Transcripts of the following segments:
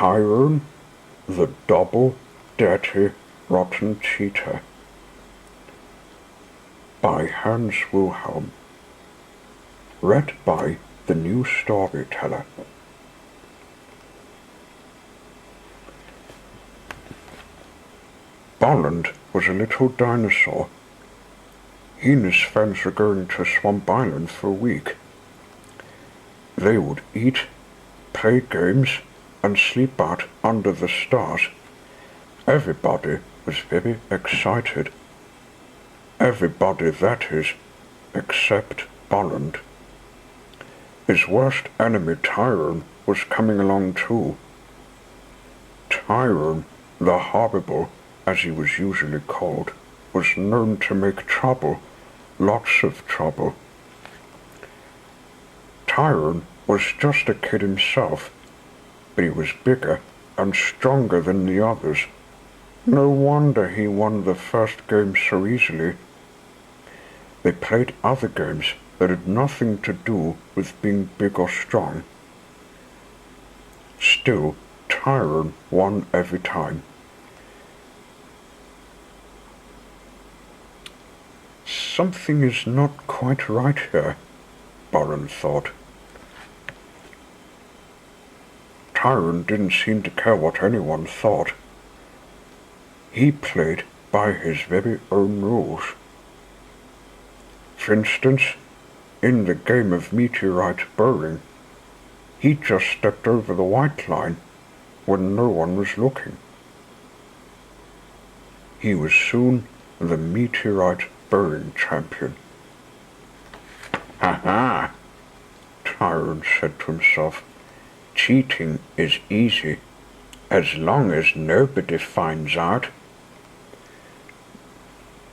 Tyrone, the Double Dirty Rotten Cheater by Hans Wilhelm. Read by the new storyteller. Bolland was a little dinosaur. He and his friends were going to Swamp Island for a week. They would eat, play games, and sleep out under the stars. Everybody was very excited. Everybody, that is, except Bolland. His worst enemy, Tyrone, was coming along too. Tyrone, the Horrible, as he was usually called, was known to make trouble, lots of trouble. Tyrone was just a kid himself, but he was bigger and stronger than the others. No wonder he won the first game so easily. They played other games that had nothing to do with being big or strong. Still, Tyrone won every time. Something is not quite right here, Bolland thought. Tyrone didn't seem to care what anyone thought. He played by his very own rules. For instance, in the game of meteorite bowling, he just stepped over the white line when no one was looking. He was soon the meteorite bowling champion. "Ha ha," Tyrone said to himself. "Cheating is easy, as long as nobody finds out."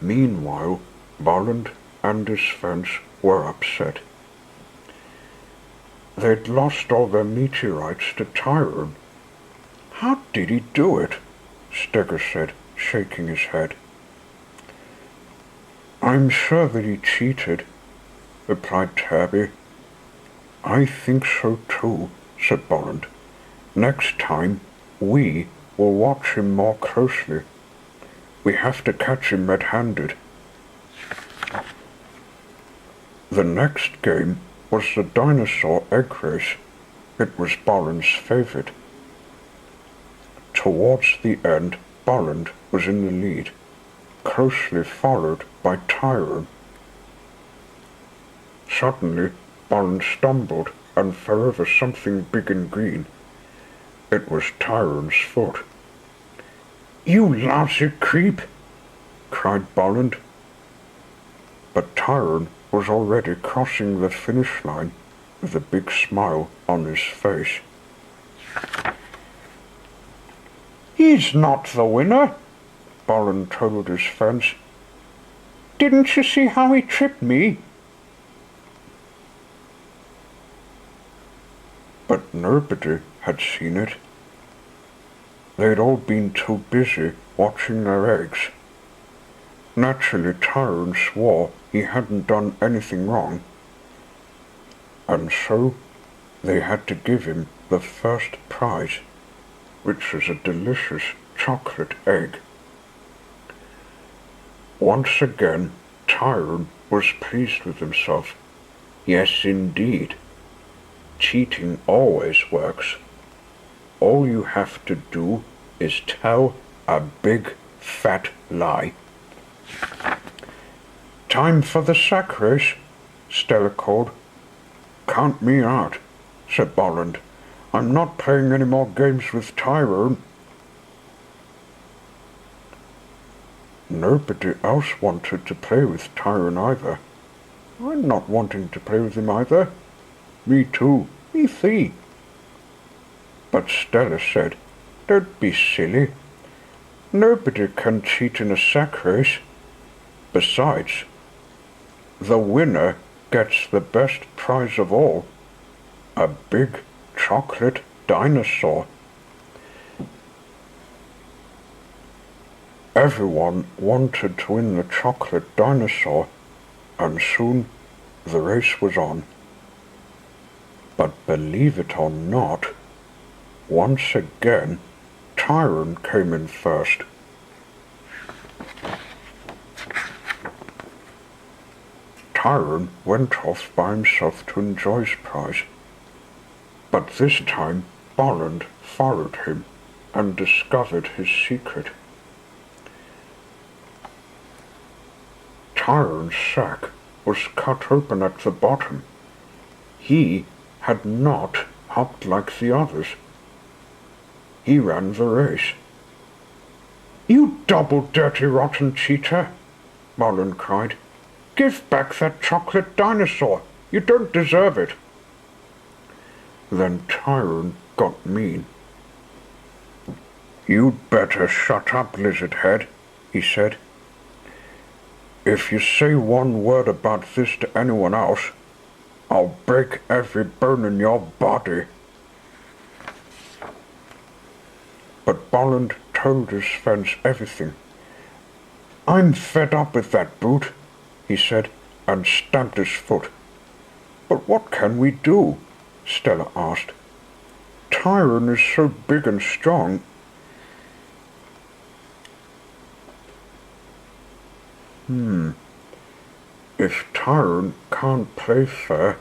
Meanwhile, Bolland and his friends were upset. They'd lost all their meteorites to Tyrone. "How did he do it?" Steger said, shaking his head. "I'm sure that he cheated," replied Tabby. "I think so too," said Bolland. "Next time, we will watch him more closely. We have to catch him red-handed." The next game was the dinosaur egg race. It was Bolland's favorite. Towards the end, Bolland was in the lead, closely followed by Tyrone. Suddenly, Bolland stumbled and fell over something big and green. It was Tyrone's foot. "You lousy creep!" cried Bolland. But Tyrone was already crossing the finish line with a big smile on his face. "He's not the winner," Bolland told his friends. "Didn't you see how he tripped me?" But nobody had seen it. They'd all been too busy watching their eggs. Naturally, Tyrone swore he hadn't done anything wrong, and so they had to give him the first prize, which was a delicious chocolate egg. Once again, Tyrone was pleased with himself. Yes, indeed. Cheating always works. All you have to do is tell a big, fat lie. "Time for the sack race," Stella called. "Count me out," said Bolland. "I'm not playing any more games with Tyrone." Nobody else wanted to play with Tyrone either. "I'm not wanting to play with him either." "Me too. Me three." But Stella said, "Don't be silly. Nobody can cheat in a sack race. Besides, the winner gets the best prize of all, a big chocolate dinosaur." Everyone wanted to win the chocolate dinosaur, and soon the race was on. But believe it or not, Once again, Tyrone came in first. Tyrone went off by himself to enjoy his prize, but this time Bolland followed him and discovered his secret. Tyrone's sack was cut open at the bottom. He had not hopped like the others. He ran the race. "You double dirty rotten cheater!" Bolland cried. "Give back that chocolate dinosaur! You don't deserve it!" Then Tyrone got mean. "You'd better shut up, lizard-head," he said. "If you say one word about this to anyone else, I'll break every bone in your body." But Bolland told his friends everything. "I'm fed up with that boot," he said, and stamped his foot. "But what can we do?" Stella asked. "Tyrone is so big and strong." "If Tyrone can't play fair,"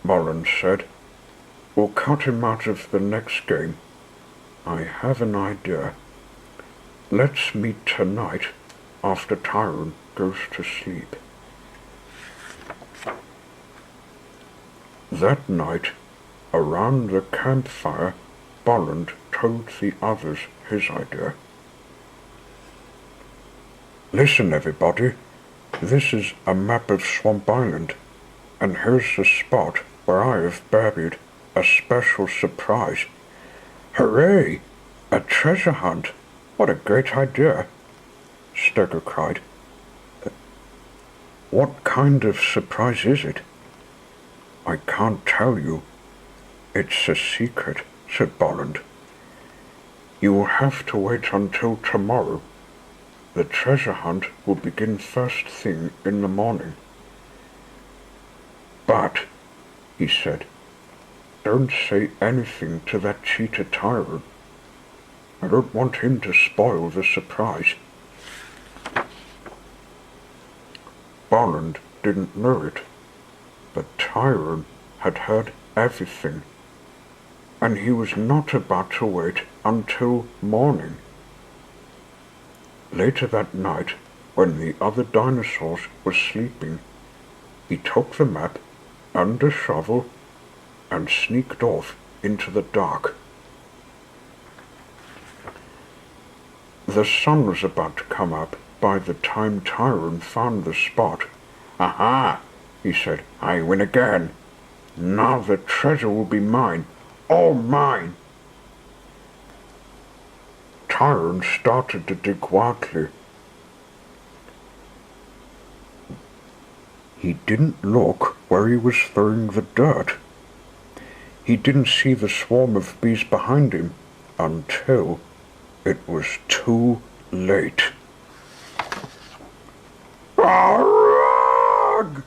Bolland said, "we'll cut him out of the next game. I have an idea. Let's meet tonight after Tyrone goes to sleep." That night, around the campfire, Bolland told the others his idea. "Listen, everybody. This is a map of Swamp Island, and here's the spot where I have buried a special surprise. Hooray! A treasure hunt! What a great idea!" Steger cried. "What kind of surprise is it?" "I can't tell you. It's a secret," said Bolland. "You will have to wait until tomorrow. The treasure hunt will begin first thing in the morning." "But," he said, "don't say anything to that cheater Tyrone. I don't want him to spoil the surprise." Bolland didn't know it, but Tyrone had heard everything, and he was not about to wait until morning. Later that night, when the other dinosaurs were sleeping, he took the map and a shovel and sneaked off into the dark. The sun was about to come up by the time Tyrone found the spot. "Aha!" he said. "I win again. Now the treasure will be mine. All mine!" Tyrone started to dig wildly. He didn't look where he was throwing the dirt. He didn't see the swarm of bees behind him until it was too late. "Arrgh!"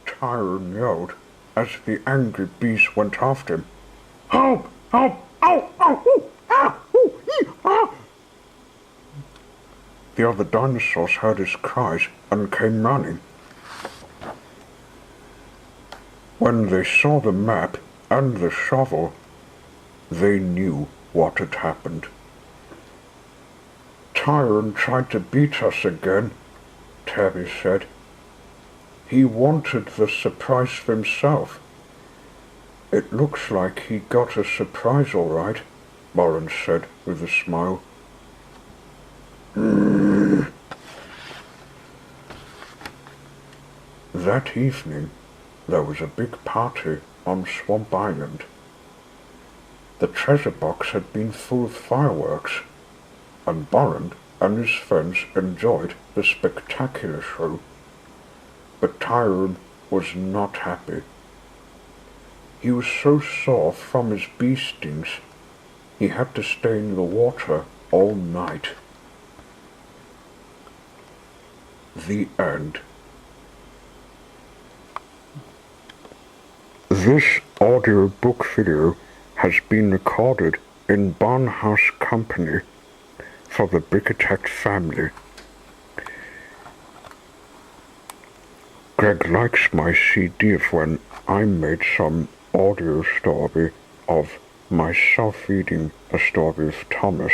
Tyrone yelled as the angry bees went after him. "Help! Help! Ow! Ow! Ooh! Ah! Ooh! Ee! Ah!" The other dinosaurs heard his cries and came running. When they saw the map and the shovel, they knew what had happened. "Tyrone tried to beat us again," Terry said. "He wanted the surprise for himself." "It looks like he got a surprise all right," Bolland said with a smile. That evening, there was a big party on Swamp Island. The treasure box had been full of fireworks, and Bolland and his friends enjoyed the spectacular show. But Tyrone was not happy. He was so sore from his bee stings, he had to stay in the water all night. The end. This audiobook video has been recorded in Barnhouse Company for the Bicketect family. Greg likes my CD of when I made some audio story of myself reading a story of Thomas